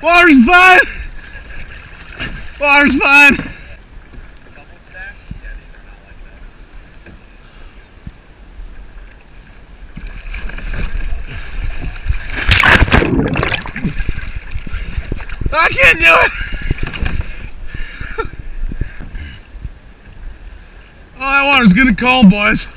Water's fine. Water's fine. Double stack? Yeah, these are not like that. I can't do it. Oh, that water's getting cold, boys.